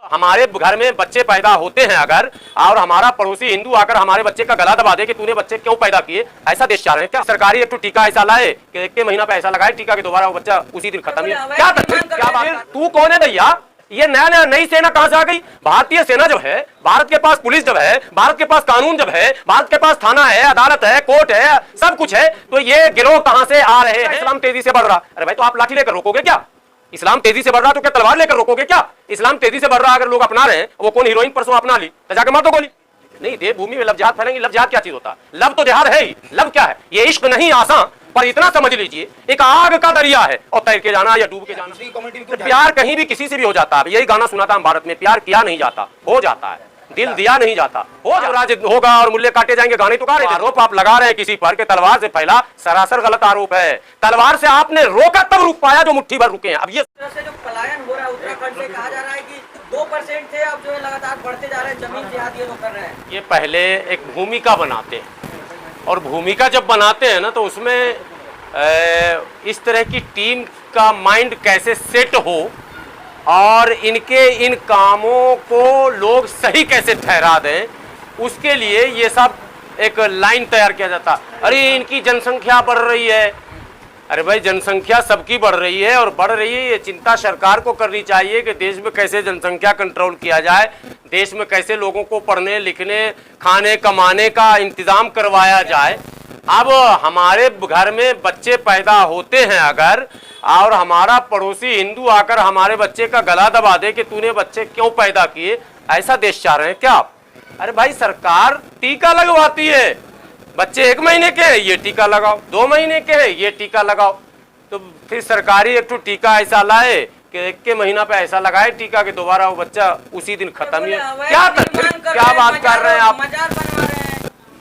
हमारे घर में बच्चे पैदा होते हैं अगर, और हमारा पड़ोसी हिंदू आकर हमारे बच्चे का गला दबा दे कि तूने बच्चे क्यों पैदा किए, ऐसा देश चाह रहे हैं क्या? सरकारी एक तो टीका ऐसा लाए कि एक महीना पैसा लगाए टीका के दोबारा वो बच्चा उसी दिन खत्म। क्या बात, तू कौन है भैया? ये नया नई सेना कहां से आ गई? भारतीय सेना जब है, भारत के पास पुलिस जब है, भारत के पास कानून जब है, भारत के पास थाना है, अदालत है, कोर्ट है, सब कुछ है, तो ये गिरोह कहां से आ रहे हैं? इस्लाम तेजी से बढ़ रहा। अरे भाई तो आप लाठी लेकर रोकोगे क्या? इस्लाम तेजी से बढ़ रहा तो क्या तलवार लेकर रोकोगे क्या? इस्लाम तेजी से बढ़ रहा अगर लोग अपना रहे हैं, वो कौन हीरोइन परसों अपना ली तो जाकर मार दो गोली। नहीं, देवभूमि में लव जिहाद फैलेंगे। लव जिहाद क्या चीज होता है? लव तो जिहाद है ही। लव क्या है? ये इश्क नहीं आसान, पर इतना समझ लीजिए एक आग का दरिया है और तैर के जाना या डूब के जाना। प्यार कहीं भी किसी से भी हो जाता है। यही गाना सुना था हम भारत में, प्यार किया नहीं जाता, हो जाता है। दिल दिया नहीं जाता, हो राज होगा और मूल्य काटे जाएंगे, गाने तो गा रहे थे। आरोप आप लगा रहे हैं किसी पर के तलवार से फैला, सरासर गलत आरोप है। तलवार से आपने रोका तब रुक पाया जो मुट्ठी भर रुके हैं। अब ये जो पलायन हो रहा है उत्तराखंड से, कहा जा रहा है कि 2% थे, अब जो है लगातार बढ़ते जा रहे हैं, जमीन जिहाद ये लोग कर रहे हैं। ये पहले एक भूमिका बनाते हैं, और भूमिका जब बनाते हैं ना तो उसमें इस तरह की टीम का माइंड कैसे सेट हो और इनके इन कामों को लोग सही कैसे ठहरा दें, उसके लिए ये सब एक लाइन तैयार किया जाता। अरे इनकी जनसंख्या बढ़ रही है। अरे भाई जनसंख्या सबकी बढ़ रही है और बढ़ रही है, ये चिंता सरकार को करनी चाहिए कि देश में कैसे जनसंख्या कंट्रोल किया जाए, देश में कैसे लोगों को पढ़ने लिखने खाने कमाने का इंतजाम करवाया जाए। अब हमारे घर में बच्चे पैदा होते हैं अगर, और हमारा पड़ोसी हिंदू आकर हमारे बच्चे का गला दबा दे कि तूने बच्चे क्यों पैदा किए, ऐसा देश चाह रहे हैं क्या आप? अरे भाई सरकार टीका लगवाती है, बच्चे 1 महीने के हैं ये टीका लगाओ, 2 महीने के हैं ये टीका लगाओ, तो फिर सरकारी एक तो टीका ऐसा लाए कि 1 महीना पे ऐसा लगाए टीका के दोबारा वो बच्चा उसी दिन खत्म ही। क्या बात कर रहे हैं आप?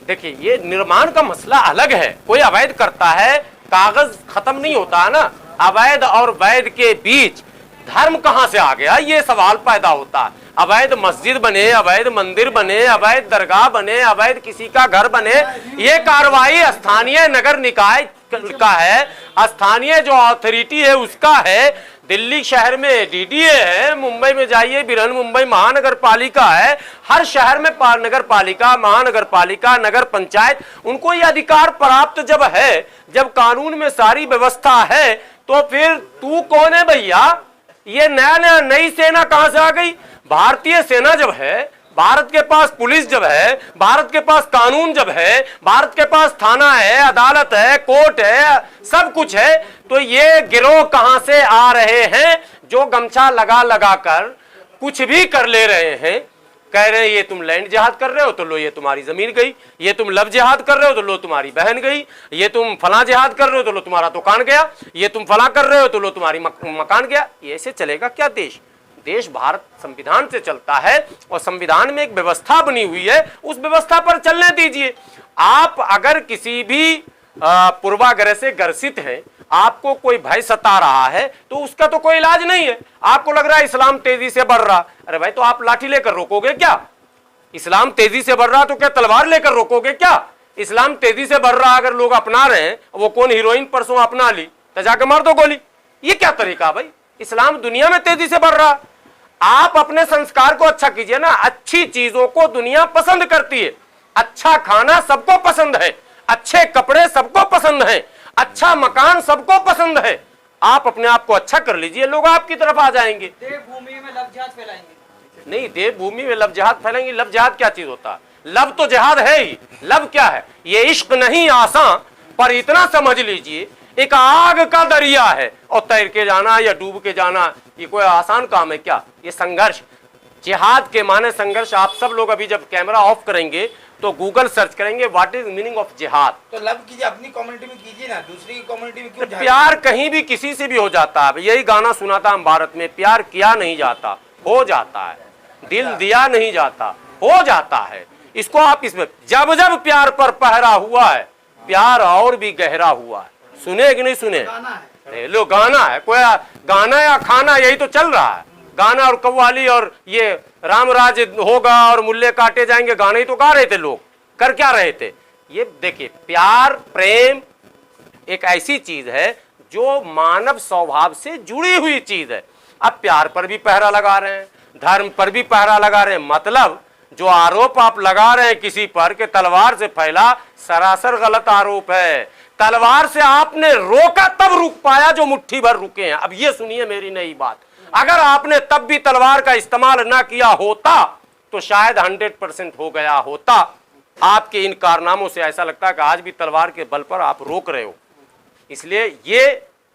देखिए ये निर्माण का मसला अलग है, कोई अवैध करता है कागज खत्म नहीं होता है ना। अवैध और वैध के बीच धर्म कहां से आ गया, ये सवाल पैदा होता है। अवैध मस्जिद बने, अवैध मंदिर बने, अवैध दरगाह बने, अवैध किसी का घर बने, ये कार्रवाई स्थानीय नगर निकाय का है, स्थानीय जो अथॉरिटी है उसका है। दिल्ली शहर में डीडीए है, मुंबई में जाइए बृहन मुंबई महानगर पालिका है, हर शहर में नगर पालिका, महानगर पालिका, नगर पंचायत, उनको ये अधिकार प्राप्त जब है, जब कानून में सारी व्यवस्था है, तो फिर तू कौन है भैया? ये नई सेना कहां से आ गई? भारतीय सेना जब है, भारत के पास पुलिस जब है, भारत के पास कानून जब है, भारत के पास थाना है, अदालत है, कोर्ट है, सब कुछ है, तो ये गिरोह कहां से आ रहे हैं जो गमछा लगा लगा कर कुछ भी कर ले रहे हैं? कह रहे हैं ये तुम लैंड जिहाद कर रहे हो तो लो ये तुम्हारी जमीन गई, ये तुम लव जिहाद कर रहे हो तो लो तुम्हारी बहन गई, ये तुम फला जिहाद कर रहे हो तो लो तुम्हारा दुकान गया, ये तुम फला कर रहे हो तो लो तुम्हारी मकान गया। ये ऐसे चलेगा क्या देश? देश भारत संविधान से चलता है और संविधान में एक व्यवस्था बनी हुई है, उस व्यवस्था पर चलने दीजिए। आप अगर किसी भी पूर्वाग्रह से ग्रसित हैं, आपको कोई भय सता रहा है, तो उसका तो कोई इलाज नहीं है। आपको लग रहा है इस्लाम तेजी से बढ़ रहा, अरे भाई तो आप लाठी लेकर रोकोगे क्या? इस्लाम तेजी से बढ़ रहा तो क्या तलवार लेकर रोकोगे क्या? इस्लाम तेजी से बढ़ रहा अगर लोग अपना रहे हैं, वो कौन हीरोइन परसों अपना ली तो जाकर मार दो गोली। ये क्या तरीका भाई? इस्लाम दुनिया में तेजी से बढ़ रहा। आप अपने संस्कार को अच्छा कीजिए ना। अच्छी चीजों को दुनिया पसंद करती है, अच्छा खाना सबको पसंद है, अच्छे कपड़े सबको पसंद है, अच्छा मकान सबको पसंद है। आप अपने आप को अच्छा कर लीजिए, लोग आपकी तरफ आ जाएंगे। देवभूमि में लव जिहाद फैलाएंगे? नहीं, देवभूमि में लव जिहाद फैलाएंगे। लव जिहाद क्या चीज होता है? लव तो जिहाद है ही। लव क्या है? ये इश्क नहीं आसान, पर इतना समझ लीजिए एक आग का दरिया है और तैर के जाना या डूब के जाना, ये कोई आसान काम है क्या? ये संघर्ष, जिहाद के माने संघर्ष। आप सब लोग अभी जब कैमरा ऑफ करेंगे तो गूगल सर्च करेंगे व्हाट इज मीनिंग ऑफ जिहाद। तो लव कीजिए, अपनी कम्युनिटी में कीजिए ना, दूसरी कम्युनिटी में क्यों? प्यार कहीं भी किसी से भी हो जाता है। यही गाना सुना था हम भारत में, प्यार किया नहीं जाता, हो जाता है। दिल दिया नहीं जाता, हो जाता है। इसको आप इसमें जब जब प्यार पर पहरा हुआ है, प्यार और भी गहरा हुआ है। सुने कि नहीं सुने? लो गाना है, कोई गाना या खाना यही तो चल रहा है। गाना और कव्वाली और ये रामराज होगा और मूल्य काटे जाएंगे, गाने ही तो गा रहे थे लोग। कर क्या रहे थे? ये देखिए, प्यार प्रेम एक ऐसी चीज है जो मानव स्वभाव से जुड़ी हुई चीज है। अब प्यार पर भी पहरा लगा रहे हैं, धर्म पर भी पहरा लगा रहे हैं। मतलब जो आरोप आप लगा रहे हैं किसी पर कि तलवार से फैला, सरासर गलत आरोप है। तलवार से आपने रोका तब रुक पाया जो मुट्ठी भर रुके हैं। अब ये सुनिए मेरी नई बात, अगर आपने तब भी तलवार का इस्तेमाल ना किया होता तो शायद 100% हो गया होता। आपके इन कारनामों से ऐसा लगता है कि आज भी तलवार के बल पर आप रोक रहे हो, इसलिए ये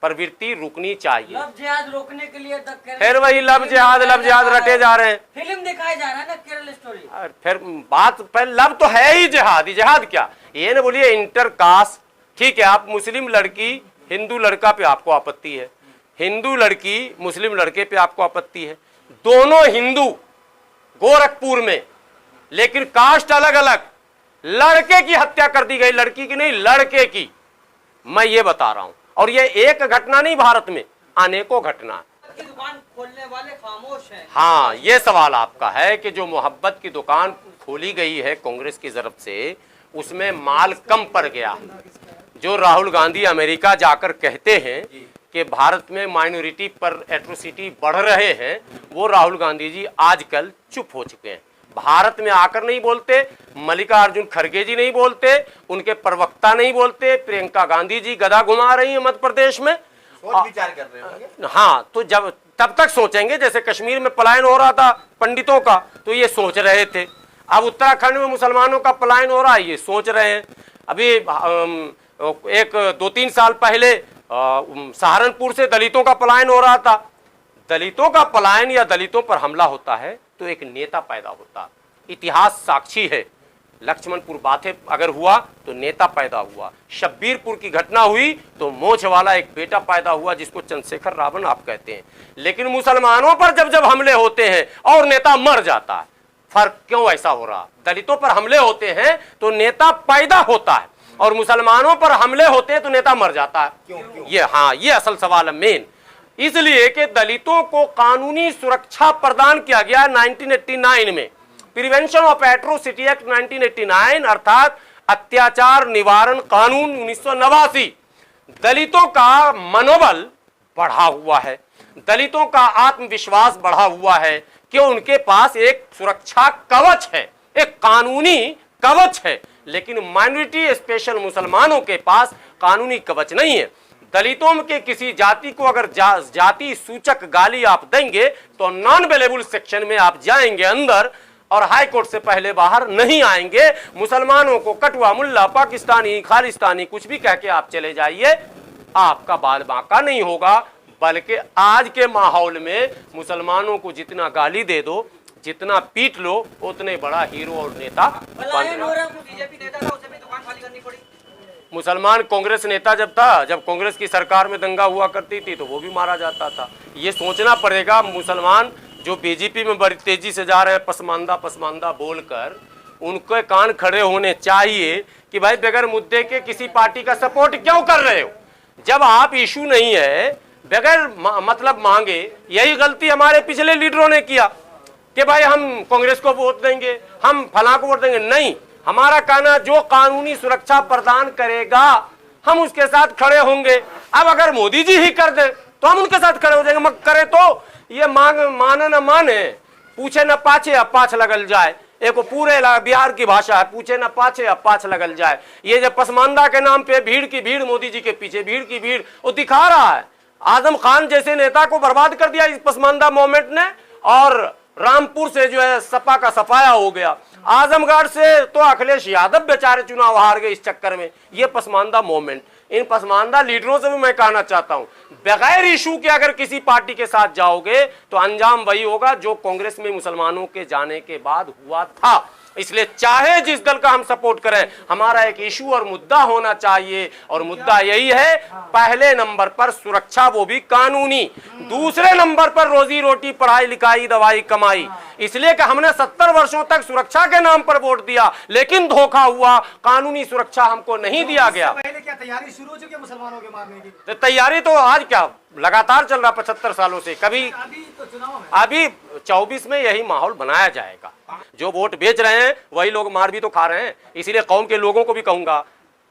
प्रवृत्ति रुकनी चाहिए। लव जिहाद रोकने के लिए फिर वही लव जिहाद रटे जा रहे हैं। फिल्म दिखाया जा रहा है ना केरल स्टोरी। फिर बात पर लव तो है ही जिहाद, जिहाद क्या, ये ना बोलिए इंटरकास्ट। ठीक है, आप मुस्लिम लड़की हिंदू लड़का पे आपको आपत्ति है, हिंदू लड़की मुस्लिम लड़के पे आपको आपत्ति है, दोनों हिंदू गोरखपुर में, लेकिन कास्ट अलग अलग। लड़के की हत्या कर दी गई, लड़की की नहीं, लड़के की। मैं ये बता रहा हूं, और ये एक घटना नहीं, भारत में अनेकों घटना है। की दुकान खोलने वाले खामोश हैं। हाँ, ये सवाल आपका है कि जो मोहब्बत की दुकान खोली गई है कांग्रेस की तरफ से, उसमें माल कम पड़ गया। जो राहुल गांधी अमेरिका जाकर कहते हैं कि भारत में माइनॉरिटी पर एट्रोसिटी बढ़ रहे हैं, वो राहुल गांधी जी आजकल चुप हो चुके हैं। भारत में आकर नहीं बोलते, मल्लिकार्जुन खड़गे जी नहीं बोलते, उनके प्रवक्ता नहीं बोलते, प्रियंका गांधी जी गदा घुमा रही है मध्य प्रदेश में, सोच विचार कर रहे होंगे। हाँ, तो जब तब तक सोचेंगे, जैसे कश्मीर में पलायन हो रहा था पंडितों का, तो ये सोच रहे थे। अब उत्तराखंड में मुसलमानों का पलायन हो रहा है, ये सोच रहे हैं। अभी एक 2-3 साल पहले सहारनपुर से दलितों का पलायन हो रहा था। दलितों का पलायन या दलितों पर हमला होता है तो एक नेता पैदा होता, इतिहास साक्षी है। लक्ष्मणपुर बाथे अगर हुआ तो नेता पैदा हुआ, शब्बीरपुर की घटना हुई तो मोछ वाला एक बेटा पैदा हुआ जिसको चंद्रशेखर रावण आप कहते हैं। लेकिन मुसलमानों पर जब जब हमले होते हैं और नेता मर जाता है, फर्क क्यों ऐसा हो रहा? दलितों पर हमले होते हैं तो नेता पैदा होता है, और मुसलमानों पर हमले होते हैं तो नेता मर जाता है। क्यों? ये असल सवाल है मेन। इसलिए कि दलितों को कानूनी सुरक्षा प्रदान किया गया 1989 में, प्रिवेंशन ऑफ एट्रोसिटी एक्ट 1989, अर्थात अत्याचार निवारण कानून 1989। दलितों का मनोबल बढ़ा हुआ है, दलितों का आत्मविश्वास बढ़ा हुआ है कि उनके पास एक सुरक्षा कवच है, एक कानूनी कवच है। लेकिन माइनॉरिटी स्पेशल मुसलमानों के पास कानूनी कवच नहीं है। दलितों के किसी जाति को अगर जाति सूचक गाली आप देंगे तो नॉन अवेलेबल सेक्शन में आप जाएंगे अंदर, और हाई कोर्ट से पहले बाहर नहीं आएंगे। मुसलमानों को कटुआ, मुल्ला, पाकिस्तानी, खालिस्तानी कुछ भी कह के आप चले जाइए, आपका बाल बांका नहीं होगा। बल्कि आज के माहौल में मुसलमानों को जितना गाली दे दो, जितना पीट लो, उतने बड़ा हीरो और नेता बन रहा। बीजेपी नेता था, उसे भी दुकान खाली करनी पड़ी। मुसलमान कांग्रेस नेता जब था, जब कांग्रेस की सरकार में दंगा हुआ करती थी तो वो भी मारा जाता था। ये सोचना पड़ेगा, मुसलमान जो बीजेपी में बड़ी तेजी से जा रहे हैं पसमानदा बोलकर, उनके कान खड़े होने चाहिए कि भाई बगैर मुद्दे के किसी पार्टी का सपोर्ट क्यों कर रहे हो? जब आप इशू नहीं है, बगैर मतलब मांगे, यही गलती हमारे पिछले लीडरों ने किया कि भाई हम कांग्रेस को वोट देंगे, हम फलां को वोट देंगे। नहीं, हमारा कहना जो कानूनी सुरक्षा प्रदान करेगा हम उसके साथ खड़े होंगे। अब अगर मोदी जी ही कर दे तो हम उनके साथ खड़े हो जाएंगे, मगर करे तो ये माने न माने, पूछे न पाछे अब पाछ लगल जाए। एक पूरे बिहार की भाषा है, पूछे न पाछे अब पाछ लगल जाए। ये जब पसमानदा के नाम पे भीड़ की भीड़, मोदी जी के पीछे भीड़ की भीड़, वो दिखा रहा है। आजम खान जैसे नेता को बर्बाद कर दिया इस पसमानदा मूवमेंट ने, और रामपुर से जो है सपा का सफाया हो गया। आजमगढ़ से तो अखिलेश यादव बेचारे चुनाव हार गए इस चक्कर में। ये पसमानदा मूवमेंट, इन पसमानदा लीडरों से भी मैं कहना चाहता हूं, बगैर इशू के अगर किसी पार्टी के साथ जाओगे तो अंजाम वही होगा जो कांग्रेस में मुसलमानों के जाने के बाद हुआ था। इसलिए चाहे जिस दल का हम सपोर्ट करें, हमारा एक इशू और मुद्दा होना चाहिए, और मुद्दा यही है पहले नंबर पर सुरक्षा, वो भी कानूनी, दूसरे नंबर पर रोजी रोटी, पढ़ाई लिखाई, दवाई कमाई। इसलिए कि हमने 70 वर्षों तक सुरक्षा के नाम पर वोट दिया, लेकिन धोखा हुआ, कानूनी सुरक्षा हमको नहीं दिया गया। पहले क्या तैयारी शुरू हो चुकी है मुसलमानों के मारने की? तो तैयारी तो आज क्या लगातार चल रहा 75 सालों से। कभी अभी तो चुनाव है, अभी 24 में यही माहौल बनाया जाएगा। जो वोट बेच रहे हैं वही लोग मार भी तो खा रहे हैं। इसीलिए कौम के लोगों को भी कहूंगा,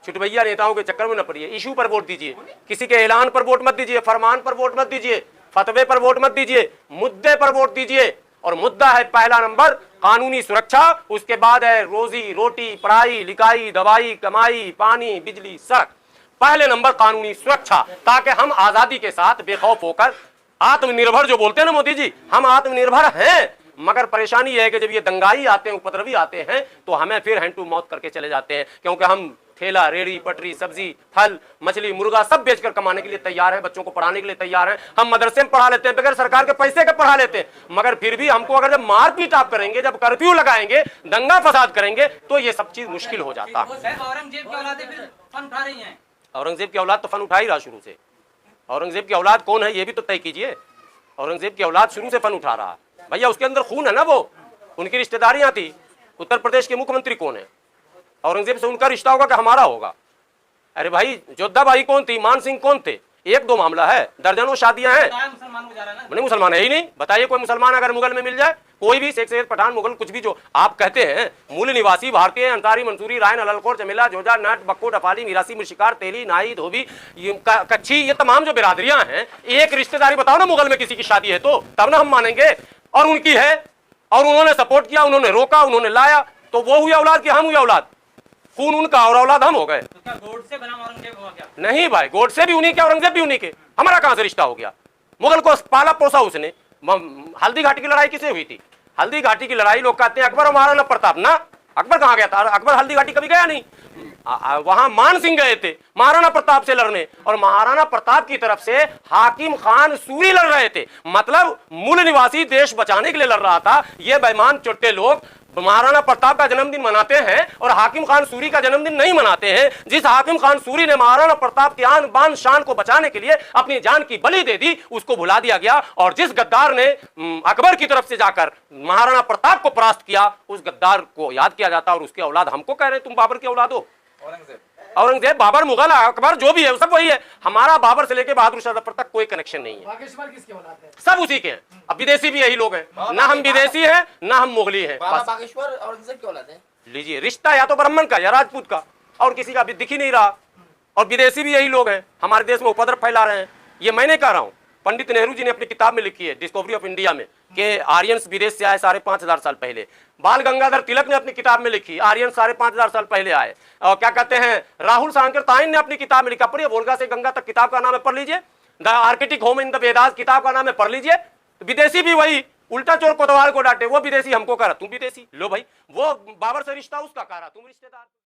छुटभैया नेताओं के चक्कर में न पड़िए, इशू पर वोट दीजिए, किसी के ऐलान पर वोट मत दीजिए, फरमान पर वोट मत दीजिए, फतवे पर वोट मत दीजिए, मुद्दे पर वोट दीजिए। और मुद्दा है पहला नंबर कानूनी सुरक्षा, उसके बाद है रोजी रोटी, पढ़ाई लिखाई, दवाई, कमाई, पानी, बिजली, सड़क। पहले नंबर कानूनी सुरक्षा, ताकि हम आजादी के साथ बेखौफ होकर आत्मनिर्भर, जो बोलते हैं ना मोदी जी, हम आत्मनिर्भर हैं। मगर परेशानी यह है कि जब ये दंगाई आते हैं, उपद्रवी आते हैं, तो हमें फिर हैंड टू माउथ करके चले जाते हैं, क्योंकि हम ठेला, रेड़ी, पटरी, सब्जी, फल, मछली, मुर्गा सब बेचकर कमाने के लिए तैयार हैं, बच्चों को पढ़ाने के लिए तैयार हैं। हम मदरसे में पढ़ा लेते हैं, बगैर सरकार के पैसे के पढ़ा लेते हैं, मगर फिर भी हमको अगर जब मारपीट आप करेंगे, जब कर्फ्यू लगाएंगे, दंगा फसाद करेंगे, तो ये सब चीज मुश्किल हो जाता है। औरंगजेब की औलादें फिर फन उठा रही हैं। औरंगजेब की औलाद तो फन उठा ही रहा शुरू से। औरंगजेब की औलाद कौन है ये भी तो तय कीजिए। औरंगजेब की औलाद शुरू से फन उठा रहा है भैया, उसके अंदर खून है ना, वो उनकी रिश्तेदारियां थी। उत्तर प्रदेश के मुख्यमंत्री कौन है? औरंगजेब से उनका रिश्ता होगा कि हमारा होगा? अरे भाई, जोधा बाई कौन थी, मान सिंह कौन थे? एक दो मामला है, दर्जनों शादियां हैं। नहीं, मुसलमान है ही नहीं। बताइए कोई मुसलमान अगर मुगल में मिल जाए, कोई भी शेख सैयद, पठान, मुगल, कुछ भी जो आप कहते हैं, मूल निवासी भारतीय, अंसारी, मंसूरी, रायन, अलालकोर, चमेला, जोजा, नट, बक्को, डफाली, मिरासी, मुर्शिकार, तेली, नाई, धोबी, कच्छी, ये तमाम जो बिरादरियां हैं, एक रिश्तेदारी बताओ ना मुगल में किसी की शादी है तो, तब ना हम मानेंगे। और उनकी है, और उन्होंने सपोर्ट किया, उन्होंने रोका, उन्होंने लाया, तो वो हुई औलाद कि हम हुई औलाद? खून उनका और औलाद हम हो गए। तो क्या गोडसे बना औरंगजेब हुआ क्या? नहीं भाई, गोडसे भी उन्हीं के, औरंगजेब भी उन्हीं के, हमारा कहां से रिश्ता हो गया? मुगल को पाला पोसा उसने। हल्दी घाटी की लड़ाई किसे हुई थी? हल्दी घाटी की लड़ाई लोग कहते हैं अकबर और महाराणा प्रताप। ना, अकबर कहां गया था? अकबर हल्दी घाटी कभी गया नहीं। वहां मान सिंह गए थे महाराणा प्रताप से लड़ने, और महाराणा प्रताप की तरफ से हाकिम खान सूरी लड़ रहे थे। मतलब मूल निवासी देश बचाने के लिए लड़ रहा था। ये बेईमान चुट्टे लोग महाराणा प्रताप का जन्मदिन मनाते हैं और हाकिम खान सूरी का जन्मदिन नहीं मनाते हैं। जिस हाकिम खान सूरी ने महाराणा प्रताप की आन बान शान को बचाने के लिए अपनी जान की बलि दे दी, उसको भुला दिया गया। और जिस गद्दार ने अकबर की तरफ से जाकर महाराणा प्रताप को परास्त किया, उस गद्दार को याद किया जाता। और उसके औलाद हमको कह रहे हैं तुम बाबर की औलाद हो। औरंगजेब, बाबर, मुगल, अकबर जो भी है सब वही है। हमारा बाबर से लेके बहादुर शाह जफर तक कोई कनेक्शन नहीं है। बागेश्वर किसकी औलाद है? सब उसी के हैं। अब विदेशी भी यही लोग हैं, ना हम विदेशी हैं ना हम मुगली हैं। बाबा बस बागेश्वर औरंगजेब की औलाद है। लीजिए, रिश्ता या तो ब्राह्मण का या राजपूत का, और किसी का भी दिख ही नहीं रहा। और विदेशी भी यही लोग हैं, हमारे देश में उपद्रव फैला रहे हैं। ये मैं नहीं कह रहा हूँ, पंडित नेहरू जी ने अपनी किताब में लिखी है, डिस्कवरी ऑफ इंडिया में, कि आर्यंस विदेश से आए 5,500 साल पहले। बाल गंगाधर तिलक ने अपनी किताब में लिखी, आर्यन 5,500 साल पहले आए। और क्या कहते हैं, राहुल सांकर ताइन ने अपनी किताब में लिखा, पढ़िए, वोल्गा से गंगा तक किताब का नाम है, पढ़ लीजिए। The Arctic home in the Vedas किताब का नाम है, पढ़ लीजिए। तो विदेशी भी वही उल्टा चोर कोतवाल को डांटे, वो विदेशी हमको कह रहा तुम विदेशी। लो भाई, वो बाबर से रिश्ता उसका कह रहा तुम रिश्तेदार।